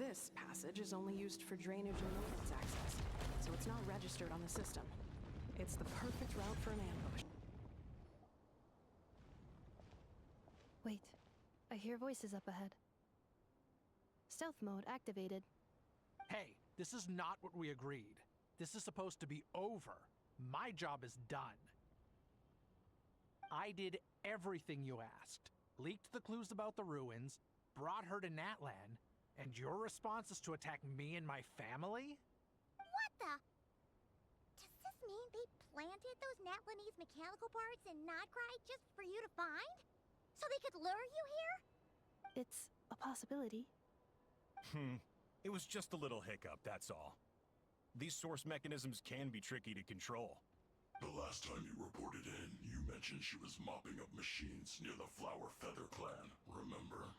This passage is only used for drainage and maintenance access, so it's not registered on the system. It's the perfect route for an ambush. Wait, I hear voices up ahead. Stealth mode activated. Hey, this is not what we agreed. This is supposed to be over. My job is done. I did everything you asked. Leaked the clues about the ruins, brought her to Natlan, and your response is to attack me and my family? What the? Does this mean they planted those Natlanese mechanical parts in Nodcry just for you to find? So they could lure you here? It's a possibility. It was just a little hiccup, that's all. These source mechanisms can be tricky to control. The last time you reported in, you mentioned she was mopping up machines near the Flower Feather clan, remember?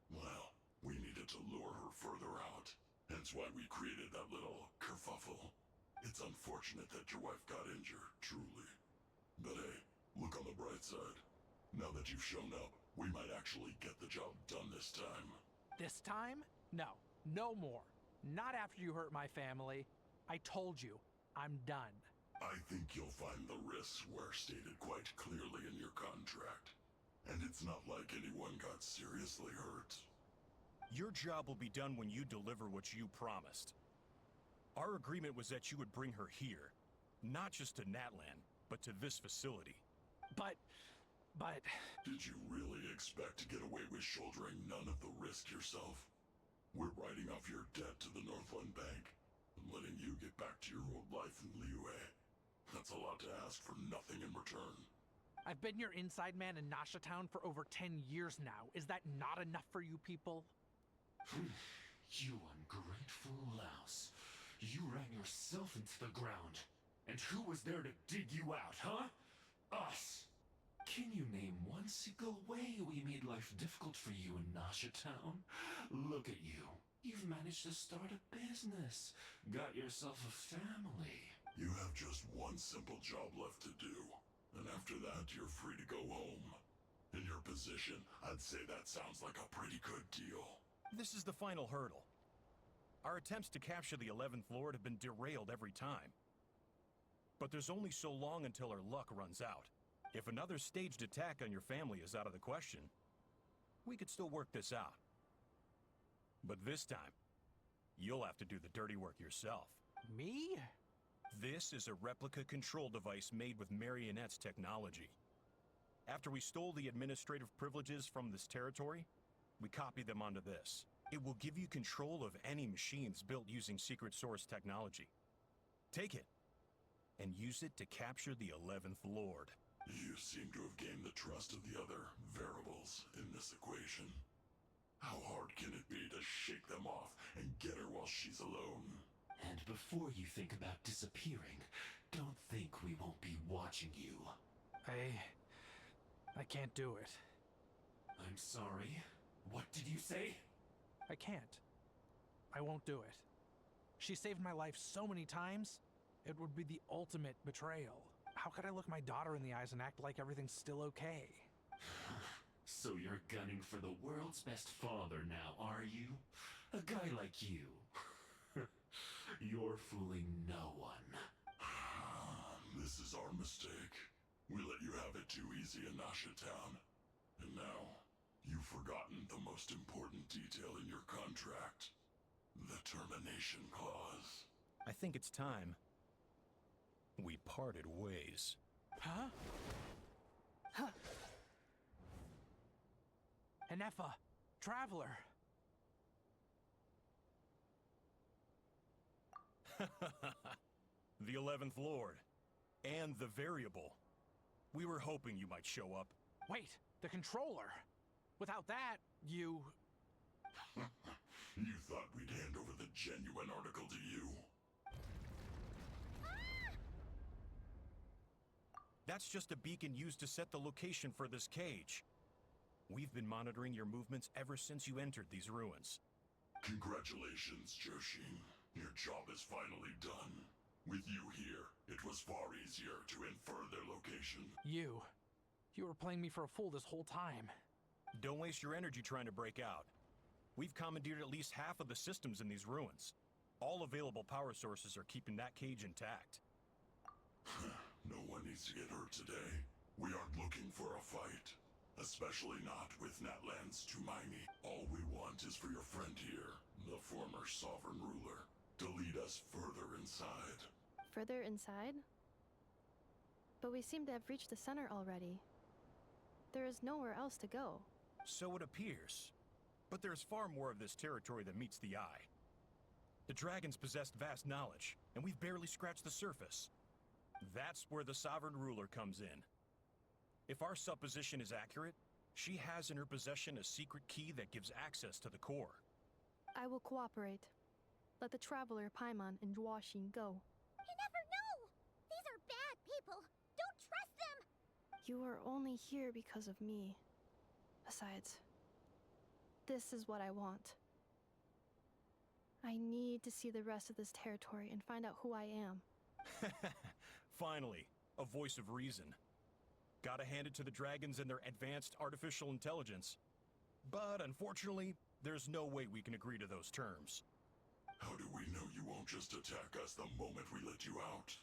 Well, we needed to lure her further out. Hence why we created that little kerfuffle. It's unfortunate that your wife got injured, truly. But hey, look on the bright side. Now that you've shown up, we might actually get the job done this time. This time? No. No more. Not after you hurt my family. I told you, I'm done. I think you'll find the risks were stated quite clearly in your contract. And it's not like anyone got seriously hurt. Your job will be done when you deliver what you promised. Our agreement was that you would bring her here. Not just to Natlan, but to this facility. But... Did you really expect to get away with shouldering none of the risk yourself? We're writing off your debt to the Northland Bank and letting you get back to your old life in Liyue. That's a lot to ask for nothing in return. I've been your inside man in Nasha Town for over 10 years now. Is that not enough for you people? You ungrateful louse. You ran yourself into the ground. And who was there to dig you out, huh? Us! Can you name one single way we made life difficult for you in Nasha Town? Look at you. You've managed to start a business. Got yourself a family. You have just one simple job left to do. And after that, you're free to go home. In your position, I'd say that sounds like a pretty good deal. This is the final hurdle. Our attempts to capture the 11th Lord have been derailed every time. But there's only so long until our luck runs out. If another staged attack on your family is out of the question, we could still work this out. But this time, you'll have to do the dirty work yourself. Me? This is a replica control device made with Marionette's technology. After we stole the administrative privileges from this territory, we copied them onto this. It will give you control of any machines built using secret source technology. Take it, and use it to capture the 11th Lord. You seem to have gained the trust of the other variables in this equation. How hard can it be to shake them off and get her while she's alone? And before you think about disappearing, don't think we won't be watching you. I can't do it. I'm sorry. What did you say? I can't. I won't do it. She saved my life so many times, it would be the ultimate betrayal. How could I look my daughter in the eyes and act like everything's still okay? So you're gunning for the world's best father now, are you? A guy like you. You're fooling no one. This is our mistake. We let you have it too easy in Nasha Town. And now, you've forgotten the most important detail in your contract. The termination clause. I think it's time we parted ways. Huh? Huh. Ineffa, Traveler. The 11th Lord. And the Variable. We were hoping you might show up. Wait, the controller. Without that, you... You thought we'd hand over the genuine article to you? That's just a beacon used to set the location for this cage. We've been monitoring your movements ever since you entered these ruins. Congratulations, Joshin. Your job is finally done. With you here, it was far easier to infer their location. You were playing me for a fool this whole time. Don't waste your energy trying to break out. We've commandeered at least half of the systems in these ruins. All available power sources are keeping that cage intact. No one needs to get hurt today. We aren't looking for a fight. Especially not with Natlan's Tumaini. All we want is for your friend here, the former sovereign ruler, to lead us further inside. Further inside? But we seem to have reached the center already. There is nowhere else to go. So it appears. But there's far more of this territory than meets the eye. The dragons possessed vast knowledge, and we've barely scratched the surface. That's where the sovereign ruler comes in. If our supposition is accurate, she has in her possession a secret key that gives access to the core. I will cooperate. Let the traveler Paimon and Zuoxin go. You never know! These are bad people! Don't trust them! You are only here because of me. Besides, this is what I want. I need to see the rest of this territory and find out who I am. Finally, a voice of reason. Gotta hand it to the dragons and their advanced artificial intelligence. But unfortunately, there's no way we can agree to those terms. How do we know you won't just attack us the moment we let you out?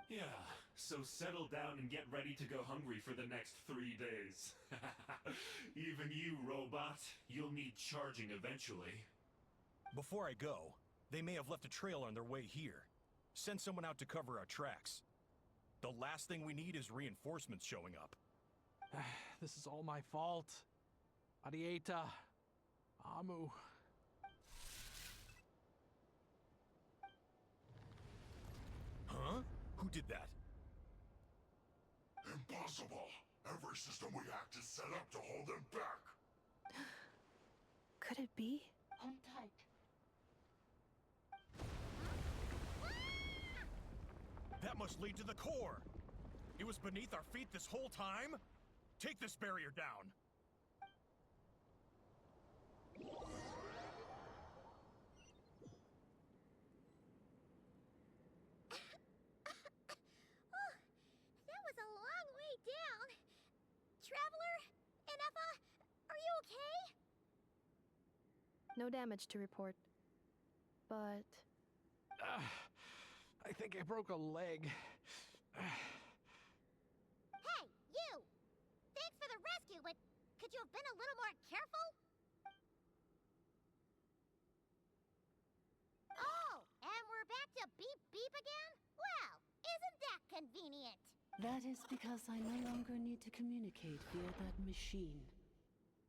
Yeah, so settle down and get ready to go hungry for the next 3 days. Even you, robot, you'll need charging eventually. Before I go, they may have left a trail on their way here. Send someone out to cover our tracks. The last thing we need is reinforcements showing up. This is all my fault. Arieta. Amu. Huh? Who did that? Impossible! Every system we hacked is set up to hold them back! Could it be? Hold tight. That must lead to the core! It was beneath our feet this whole time? Take this barrier down! That was a long way down. Traveler? Ineffa? Are you okay? No damage to report. But I think I broke a leg. Hey, you! Thanks for the rescue, but could you have been a little more careful? Oh, and we're back to beep beep again? Well, isn't that convenient? That is because I no longer need to communicate via that machine.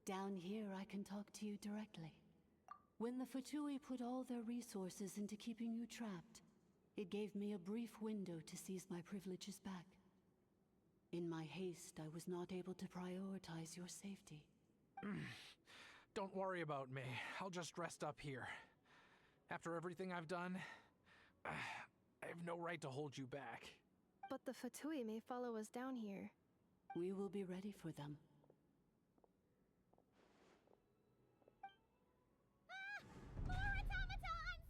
Down here, I can talk to you directly. When the Fatui put all their resources into keeping you trapped, it gave me a brief window to seize my privileges back. In my haste, I was not able to prioritize your safety. Don't worry about me. I'll just rest up here. After everything I've done, I have no right to hold you back. but the Fatui may follow us down here. We will be ready for them. More automatons!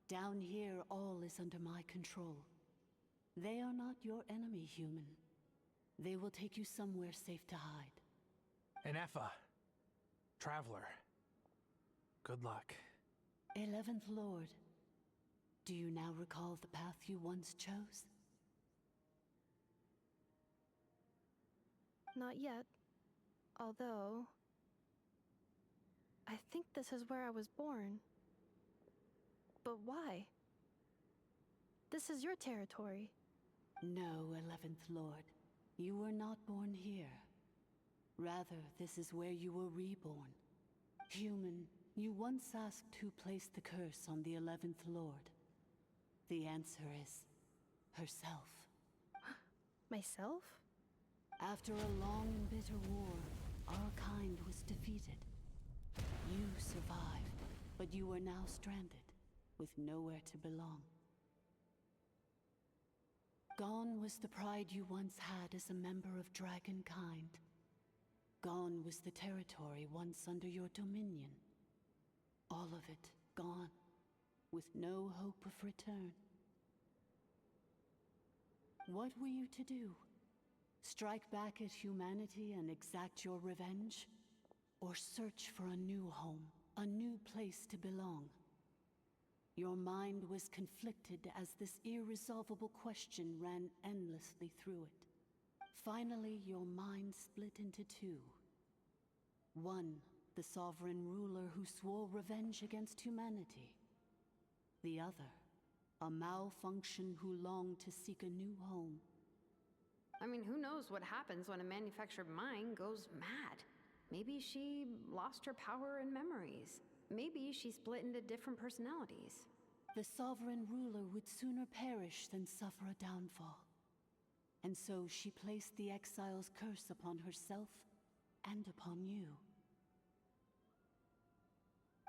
Down here, all is under my control. They are not your enemy, human. They will take you somewhere safe to hide. Ineffa. Traveler. Good luck. 11th Lord, do you now recall the path you once chose? Not yet. Although... I think this is where I was born. But why? This is your territory. No, 11th Lord. You were not born here. Rather, this is where you were reborn. Human, you once asked who placed the curse on the 11th Lord. The answer is... herself. Myself? After a long and bitter war, our kind was defeated. You survived, but you are now stranded, with nowhere to belong. Gone was the pride you once had as a member of Dragonkind. Gone was the territory once under your dominion. All of it gone, with no hope of return. What were you to do? Strike back at humanity and exact your revenge? or search for a new home, a new place to belong. Your mind was conflicted as this irresolvable question ran endlessly through it. Finally, your mind split into two. One, the sovereign ruler who swore revenge against humanity. The other, a malfunction who longed to seek a new home. I mean, who knows what happens when a manufactured mind goes mad? Maybe she lost her power and memories. Maybe she split into different personalities. The sovereign ruler would sooner perish than suffer a downfall. And so she placed the exile's curse upon herself and upon you.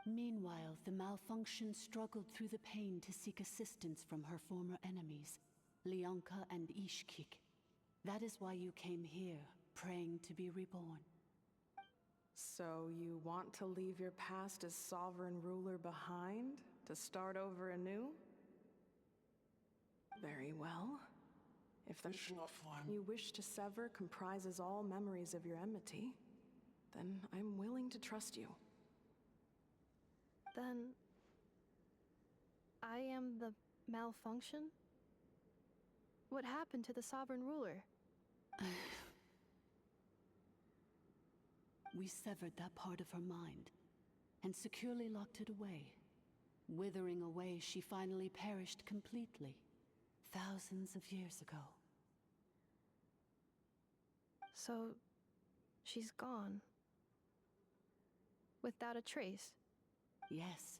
Meanwhile, the malfunction struggled through the pain to seek assistance from her former enemies, Leonka and Ishkik. That is why you came here, praying to be reborn. So you want to leave your past as sovereign ruler behind, to start over anew? Very well. If the you wish to sever comprises all memories of your enmity, then I'm willing to trust you. Then... I am the malfunction? What happened to the sovereign ruler? We severed that part of her mind, and securely locked it away. Withering away, she finally perished completely, thousands of years ago. So... she's gone. Without a trace? Yes,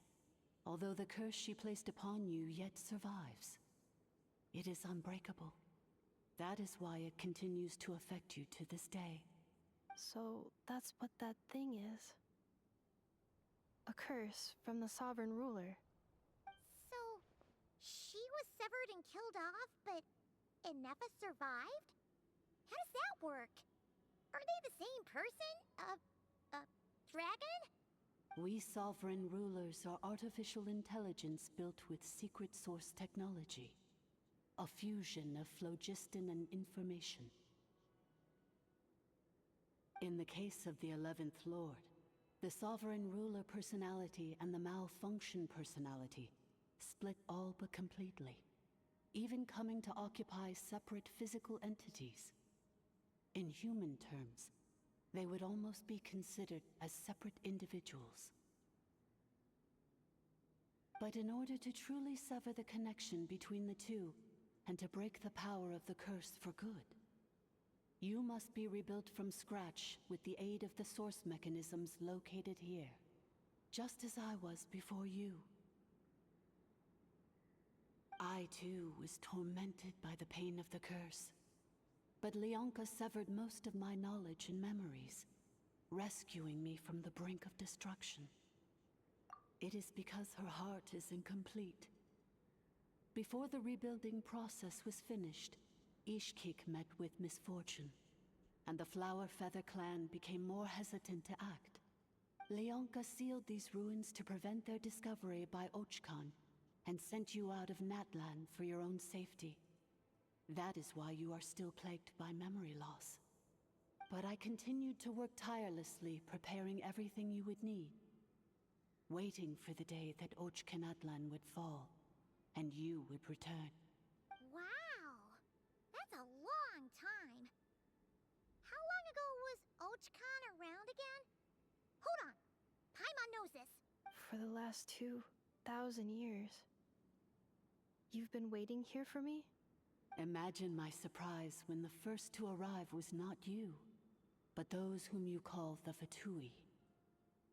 although the curse she placed upon you yet survives. It is unbreakable. That is why it continues to affect you to this day. So that's what that thing is. A curse from the sovereign ruler. So, she was severed and killed off, but Ineffa survived? How does that work? Are they the same person? Dragon? We sovereign rulers are artificial intelligence built with secret source technology. A fusion of phlogiston and information. In the case of the 11th Lord, the sovereign ruler personality and the malfunction personality split all but completely, even coming to occupy separate physical entities. In human terms, they would almost be considered as separate individuals. But in order to truly sever the connection between the two, and to break the power of the curse for good, you must be rebuilt from scratch with the aid of the source mechanisms located here, just as I was before you. I too was tormented by the pain of the curse, but Leonka severed most of my knowledge and memories, rescuing me from the brink of destruction. It is because her heart is incomplete. Before the rebuilding process was finished, Ishkik met with misfortune, and the Flower Feather clan became more hesitant to act. Leonka sealed these ruins to prevent their discovery by Archon, and sent you out of Natlan for your own safety. That is why you are still plagued by memory loss. But I continued to work tirelessly, preparing everything you would need, waiting for the day that Natlan would fall, and you would return. Wow! That's a long time. How long ago was Archon around again? Hold on. Paimon knows this. For the last 2,000 years. You've been waiting here for me? Imagine my surprise when the first to arrive was not you, but those whom you call the Fatui.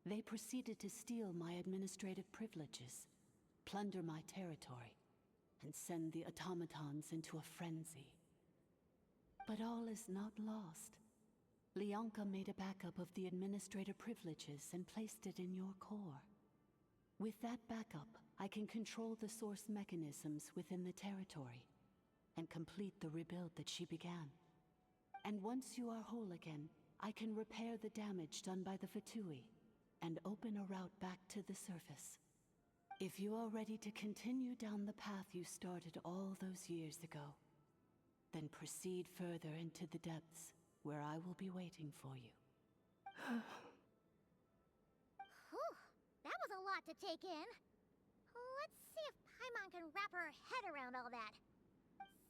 They proceeded to steal my administrative privileges, plunder my territory, and send the automatons into a frenzy. But all is not lost. Leonka made a backup of the administrator privileges and placed it in your core. With that backup, I can control the source mechanisms within the territory and complete the rebuild that she began. And once you are whole again, I can repair the damage done by the Fatui and open a route back to the surface. If you are ready to continue down the path you started all those years ago, then proceed further into the depths, where I will be waiting for you. lot to take in. Let's see if Paimon can wrap her head around all that.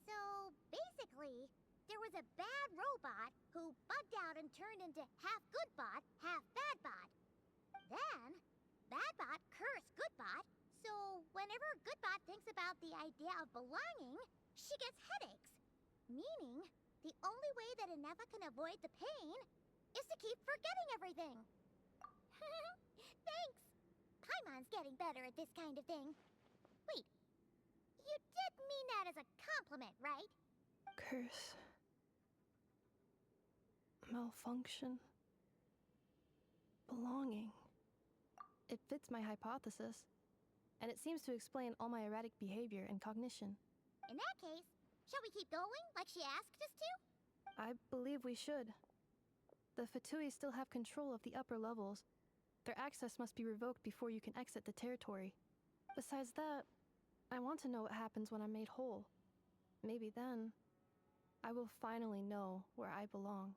So, basically, there was a bad robot who bugged out and turned into half good bot, half bad bot. Then, bad bot cursed good bot, so whenever good bot thinks about the idea of belonging, she gets headaches. Meaning, the only way that Ineffa can avoid the pain is to keep forgetting everything. Thanks. Paimon's getting better at this kind of thing. Wait, you did mean that as a compliment, right? Curse. Malfunction. Belonging. It fits my hypothesis, and it seems to explain all my erratic behavior and cognition. In that case, shall we keep going like she asked us to? I believe we should. The Fatui still have control of the upper levels. Their access must be revoked before you can exit the territory. Besides that, I want to know what happens when I'm made whole. Maybe then, I will finally know where I belong.